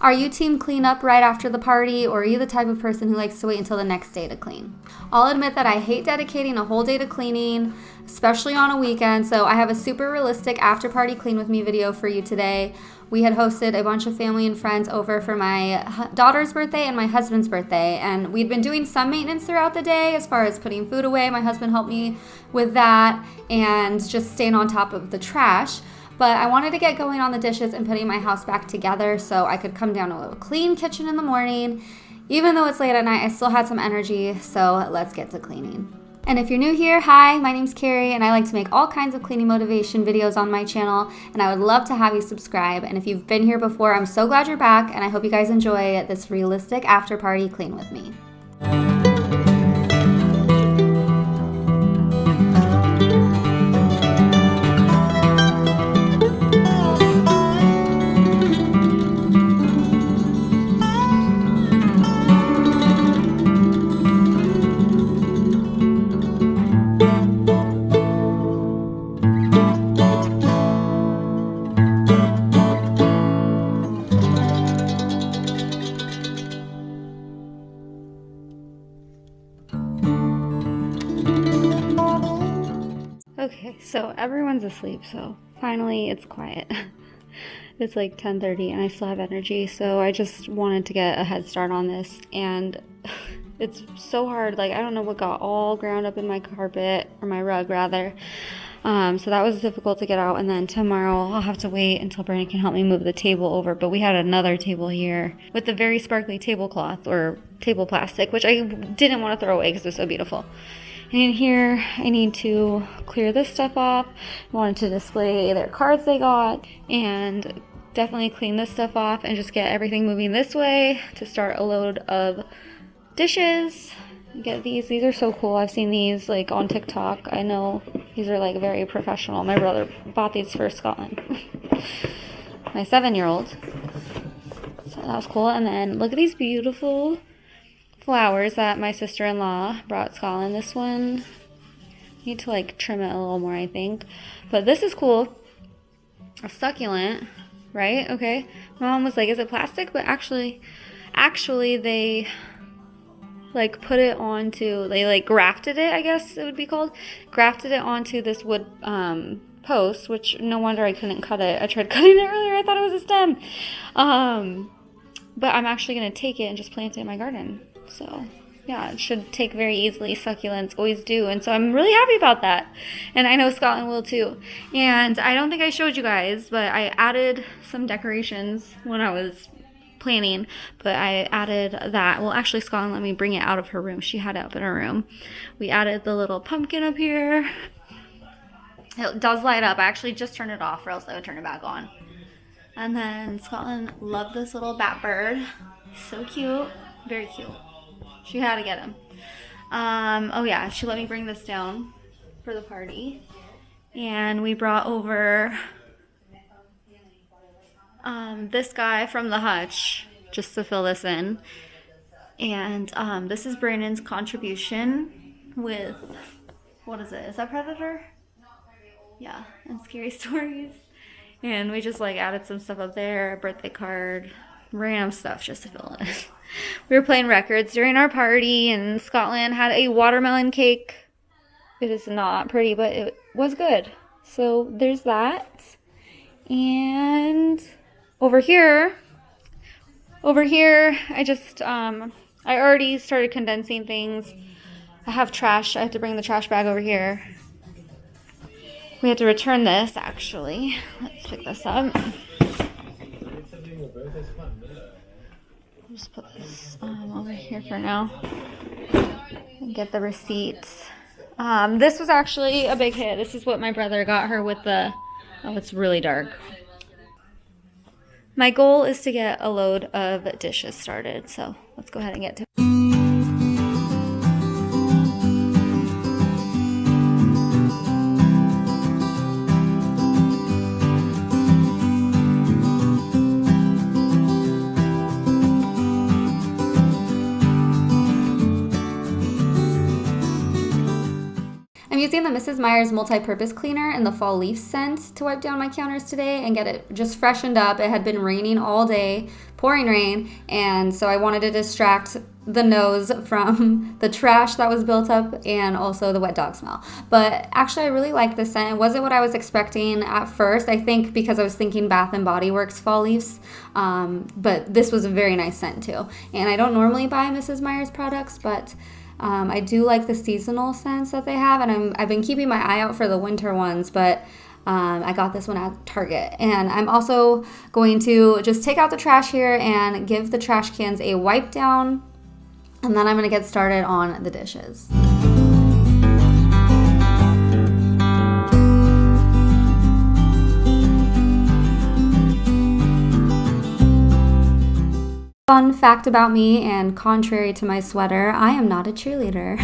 Are you team clean up right after the party, or are you the type of person who likes to wait until the next day to clean? I'll admit that I hate dedicating a whole day to cleaning, especially on a weekend, so I have a super realistic after party clean with me video for you today. We had hosted a bunch of family and friends over for my daughter's birthday and my husband's birthday, and we'd been doing some maintenance throughout the day as far as putting food away. My husband helped me with that and just staying on top of the trash. But I wanted to get going on the dishes and putting my house back together so I could come down to a clean kitchen in the morning. Even though it's late at night, I still had some energy, so let's get to cleaning. And if you're new here, hi, my name's Carrie, and I like to make all kinds of cleaning motivation videos on my channel, and I would love to have you subscribe. And if you've been here before, I'm so glad you're back, and I hope you guys enjoy this realistic after party clean with me. Okay, so everyone's asleep, so finally it's quiet. It's like 10:30 and I still have energy, so I just wanted to get a head start on this, and it's so hard. Like, I don't know what got all ground up in my carpet, or my rug rather. So that was difficult to get out, and then tomorrow I'll have to wait until Brandon can help me move the table over. But we had another table here with the very sparkly tablecloth or table plastic, which I didn't want to throw away because it was so beautiful. And in here, I need to clear this stuff off. I wanted to display their cards they got, and definitely clean this stuff off and just get everything moving this way to start a load of dishes. Get these are so cool. I've seen these like on TikTok. I know these are like very professional. My brother bought these for Scotland, my 7-year-old. So that was cool. And then look at these beautiful flowers that my sister-in-law brought Scotland. This one, need to like trim it a little more, I think. But this is cool. A succulent, right? Okay. My mom was like, is it plastic? But actually they like put it onto, they like grafted it, I guess it would be called. Grafted it onto this wood post, which no wonder I couldn't cut it. I tried cutting it earlier. I thought it was a stem. But I'm actually going to take it and just plant it in my garden. So yeah, it should take very easily. Succulents always do. And so I'm really happy about that. And I know Scotland will too. And I don't think I showed you guys, but I added some decorations when I was planning, but I added that. Well, actually, Scotland let me bring it out of her room. She had it up in her room. We added the little pumpkin up here. It does light up. I actually just turned it off, or else I would turn it back on. And then Scotland loved this little bat bird. So cute. Very cute. She had to get him. Oh yeah, she let me bring this down for the party. And we brought over this guy from the hutch just to fill this in. And this is Brandon's contribution with, what is it? Is that Predator? Yeah, and Scary Stories. And we just like added some stuff up there, a birthday card, random stuff just to fill in. We were playing records during our party, and Scotland had a watermelon cake. It is not pretty, but it was good. So there's that. And over here, I just, I already started condensing things. I have trash. I have to bring the trash bag over here. We have to return this, actually. Let's pick this up. Just put this over here for now. And get the receipts. This was actually a big hit. This is what my brother got her with the... Oh, it's really dark. My goal is to get a load of dishes started, so let's go ahead and get to it. I'm using the Mrs. Meyer's multi-purpose cleaner in the fall leaf scent to wipe down my counters today and get it just freshened up. It had been raining all day, pouring rain, and so I wanted to distract the nose from the trash that was built up and also the wet dog smell. But actually I really like this scent. It wasn't what I was expecting at first, I think because I was thinking Bath and Body Works fall leaves, but this was a very nice scent too. And I don't normally buy Mrs. Meyer's products, but I do like the seasonal scents that they have, and I've been keeping my eye out for the winter ones, but I got this one at Target. And I'm also going to just take out the trash here and give the trash cans a wipe down, and then I'm going to get started on the dishes. Fun fact about me, and contrary to my sweater, I am not a cheerleader.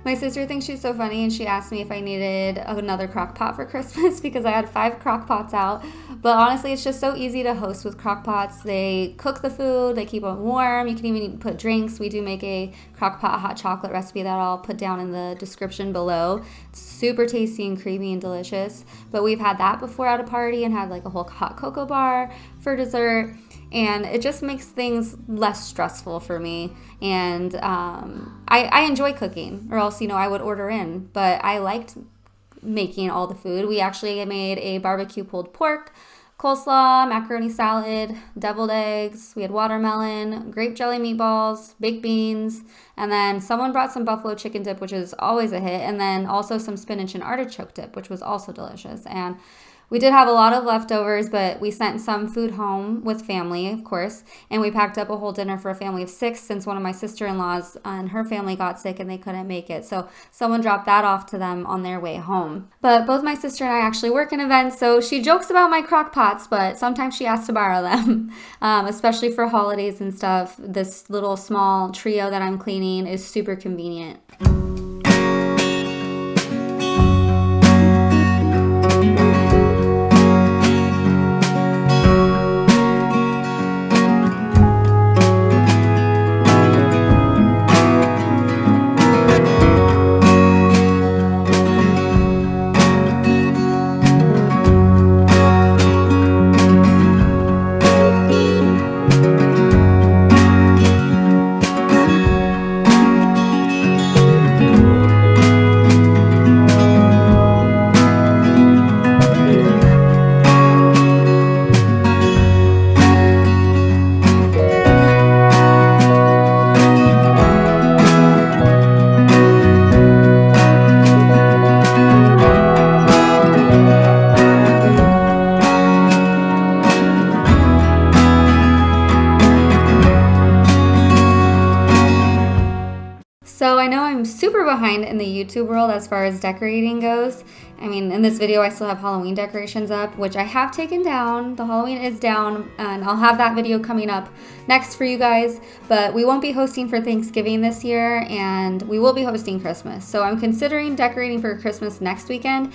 My sister thinks she's so funny, and she asked me if I needed another crock pot for Christmas because I had 5 crock pots out. But honestly, it's just so easy to host with crock pots. They cook the food, they keep it warm. You can even put drinks. We do make a crock pot hot chocolate recipe that I'll put down in the description below. It's super tasty and creamy and delicious. But we've had that before at a party and had like a whole hot cocoa bar for dessert. And it just makes things less stressful for me. And I enjoy cooking, or else, I would order in. But I liked making all the food. We actually made a barbecue pulled pork, coleslaw, macaroni salad, deviled eggs. We had watermelon, grape jelly meatballs, baked beans. And then someone brought some buffalo chicken dip, which is always a hit. And then also some spinach and artichoke dip, which was also delicious. And we did have a lot of leftovers, but we sent some food home with family, of course, and we packed up a whole dinner for a family of 6 since one of my sister-in-laws and her family got sick and they couldn't make it. So someone dropped that off to them on their way home. But both my sister and I actually work in events, so she jokes about my crock pots, but sometimes she asks to borrow them, especially for holidays and stuff. This little small trio that I'm cleaning is super convenient. So I know I'm super behind in the YouTube world as far as decorating goes. I mean, in this video I still have Halloween decorations up, which I have taken down. The Halloween is down, and I'll have that video coming up next for you guys. But we won't be hosting for Thanksgiving this year, and we will be hosting Christmas. So I'm considering decorating for Christmas next weekend.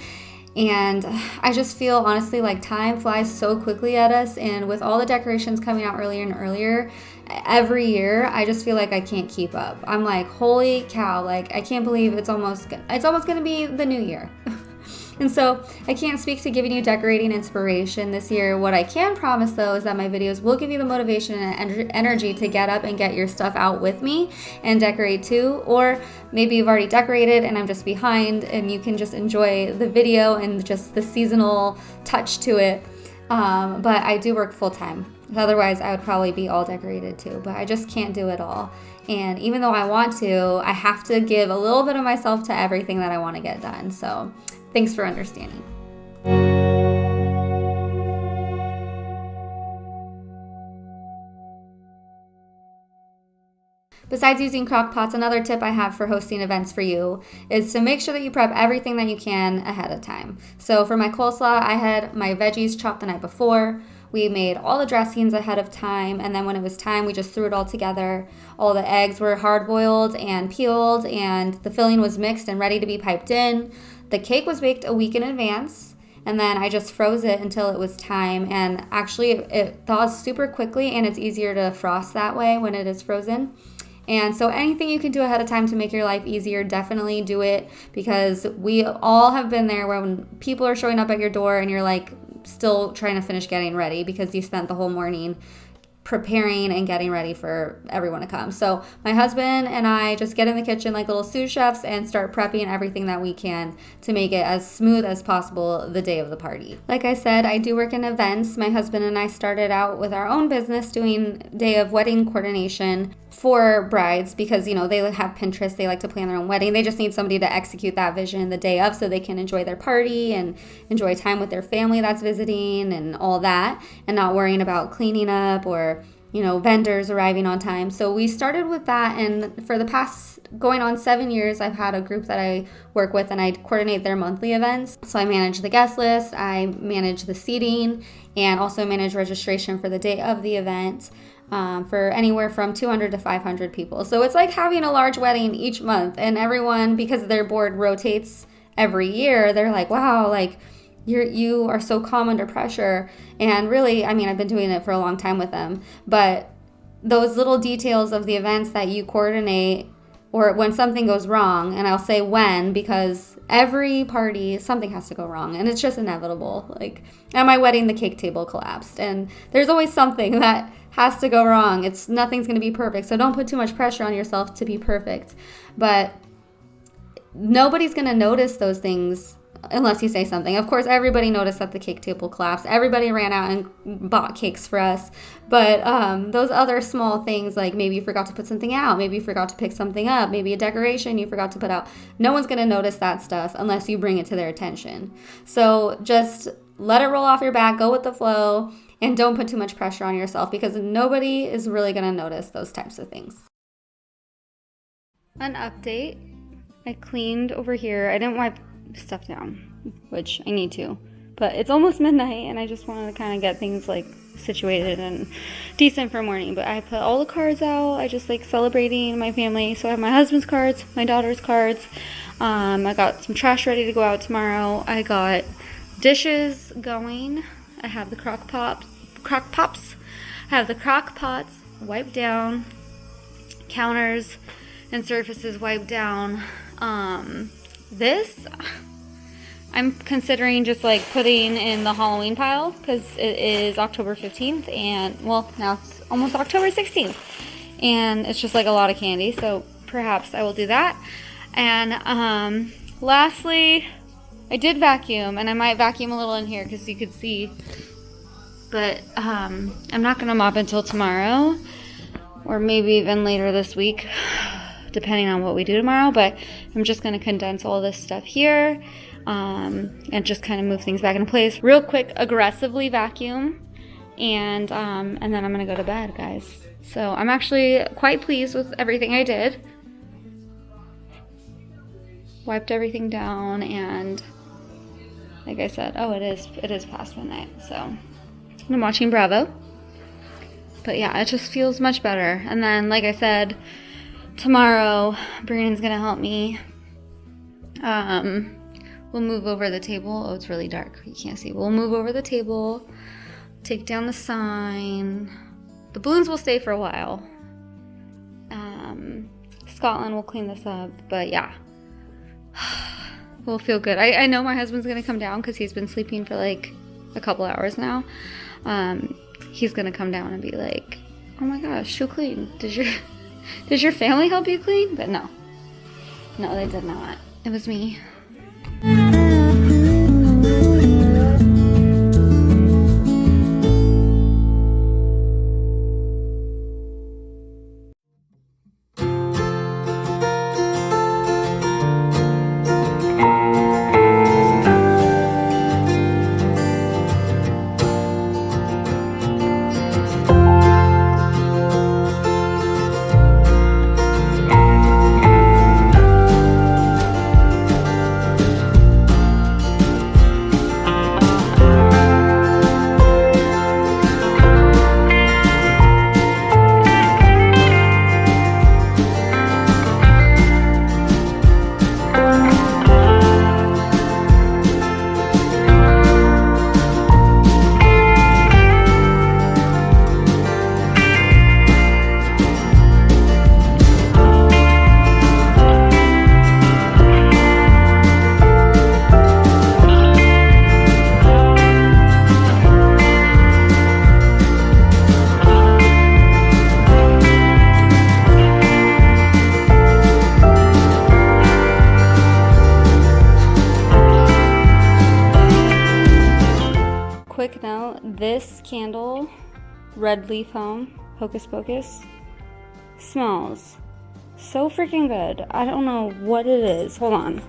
And I just feel honestly like time flies so quickly at us, and with all the decorations coming out earlier and earlier every year, I just feel like I can't keep up. I'm like, holy cow, like I can't believe it's almost gonna be the new year. And so I can't speak to giving you decorating inspiration this year. What I can promise though is that my videos will give you the motivation and energy to get up and get your stuff out with me and decorate too. Or maybe you've already decorated and I'm just behind, and you can just enjoy the video and just the seasonal touch to it. But I do work full time. Otherwise I would probably be all decorated too, but I just can't do it all. And even though I want to, I have to give a little bit of myself to everything that I want to get done. So thanks for understanding. Besides using crock pots, another tip I have for hosting events for you is to make sure that you prep everything that you can ahead of time. So for my coleslaw, I had my veggies chopped the night before. We made all the dressings ahead of time, and then when it was time, we just threw it all together. All the eggs were hard boiled and peeled, and the filling was mixed and ready to be piped in. The cake was baked a week in advance, and then I just froze it until it was time. And actually, it thaws super quickly, and it's easier to frost that way when it is frozen. And so anything you can do ahead of time to make your life easier, definitely do it, because we all have been there when people are showing up at your door and you're like still trying to finish getting ready because you spent the whole morning preparing and getting ready for everyone to come. So my husband and I just get in the kitchen like little sous chefs and start prepping everything that we can to make it as smooth as possible the day of the party. Like I said, I do work in events. My husband and I started out with our own business doing day of wedding coordination for brides because, you know, they have Pinterest, they like to plan their own wedding. They just need somebody to execute that vision the day of so they can enjoy their party and enjoy time with their family that's visiting and all that, and not worrying about cleaning up or, you know, vendors arriving on time. So we started with that, and for the past going on 7 years, I've had a group that I work with and I coordinate their monthly events. So I manage the guest list, I manage the seating, and also manage registration for the day of the event. For anywhere from 200 to 500 people. So it's like having a large wedding each month, and everyone, because their board rotates every year, they're like, wow, like you are so calm under pressure. And really, I mean, I've been doing it for a long time with them, but those little details of the events that you coordinate, or when something goes wrong, and I'll say when, because every party, something has to go wrong, and it's just inevitable. Like at my wedding, the cake table collapsed, and there's always something that has to go wrong. Nothing's going to be perfect, so don't put too much pressure on yourself to be perfect. But nobody's going to notice those things unless you say something. Of course, everybody noticed that the cake table collapsed. Everybody ran out and bought cakes for us. But those other small things, like maybe you forgot to put something out, maybe you forgot to pick something up, maybe a decoration you forgot to put out. No one's going to notice that stuff unless you bring it to their attention. So just let it roll off your back, go with the flow, and don't put too much pressure on yourself because nobody is really going to notice those types of things. An update. I cleaned over here. I didn't wipe stuff down, which I need to. But it's almost midnight and I just wanted to kind of get things like situated and decent for morning. But I put all the cards out. I just like celebrating my family. So I have my husband's cards, my daughter's cards. I got some trash ready to go out tomorrow. I got dishes going. I have the crock pops. I have the crock pots wiped down, counters and surfaces wiped down. This I'm considering just like putting in the Halloween pile because it is October 15th and well, now it's almost October 16th and it's just like a lot of candy, so perhaps I will do that. And lastly, I did vacuum, and I might vacuum a little in here because you could see. But I'm not going to mop until tomorrow or maybe even later this week, depending on what we do tomorrow. But I'm just going to condense all this stuff here and just kind of move things back into place. Real quick, aggressively vacuum, and then I'm going to go to bed, guys. So I'm actually quite pleased with everything I did. Wiped everything down, and like I said, it is past midnight, so I'm watching Bravo. But yeah, it just feels much better. And then, like I said, tomorrow, Brandon's gonna help me. We'll move over the table. Oh, it's really dark. You can't see. We'll move over the table, take down the sign. The balloons will stay for a while. Scotland will clean this up. But yeah, we'll feel good. I know my husband's gonna come down because he's been sleeping for like a couple hours now. He's gonna come down and be like, oh my gosh, who cleaned? Did your family help you clean? But no, they did not. It was me. this candle, Red Leaf Home, Hocus Pocus, smells so freaking good. I don't know what it is. Hold on.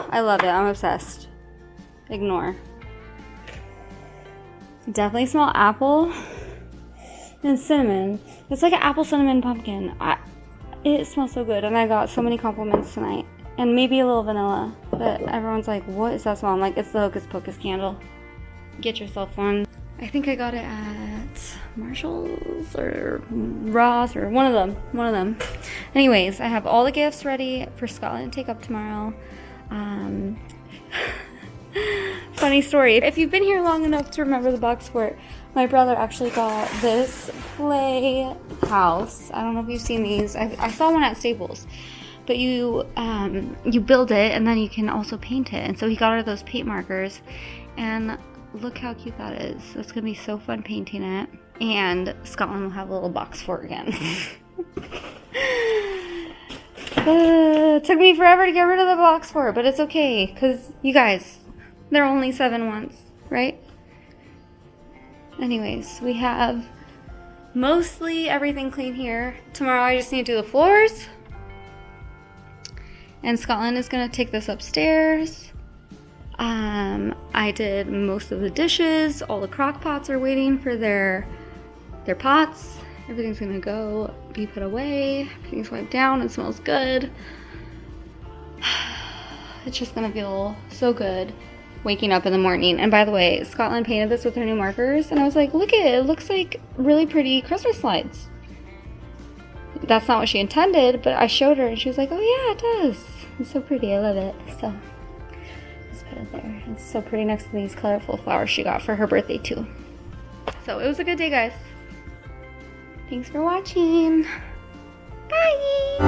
I love it. I'm obsessed. Ignore. Definitely smell apple and cinnamon. It's like an apple cinnamon pumpkin. It smells so good, and I got so many compliments tonight. And maybe a little vanilla, but everyone's like, what is that smell? I'm like, it's the Hocus Pocus candle. Get yourself one. I think I got it at Marshall's or Ross or one of them. Anyways, I have all the gifts ready for Scotland to take up tomorrow. Funny story. If you've been here long enough to remember the box fort, my brother actually got this playhouse. I don't know if you've seen these. I saw one at Staples. But you build it and then you can also paint it. And so he got her those paint markers. And look how cute that is. It's going to be so fun painting it. And Scotland will have a little box fort again. It took me forever to get rid of the box fort, but it's okay. Because you guys, they're only 7 once, right? Anyways, we have mostly everything clean here. Tomorrow I just need to do the floors. And Scotland is going to take this upstairs. I did most of the dishes. All the crock pots are waiting for their pots. Everything's going to be put away. Everything's wiped down. It smells good. It's just going to feel so good waking up in the morning. And by the way, Scotland painted this with her new markers. And I was like, look at it. It looks like really pretty Christmas lights. That's not what she intended, but I showed her and she was like, oh yeah, it does. It's so pretty. I love it. So let's put it there. It's so pretty next to these colorful flowers she got for her birthday too. So it was a good day, guys. Thanks for watching. Bye.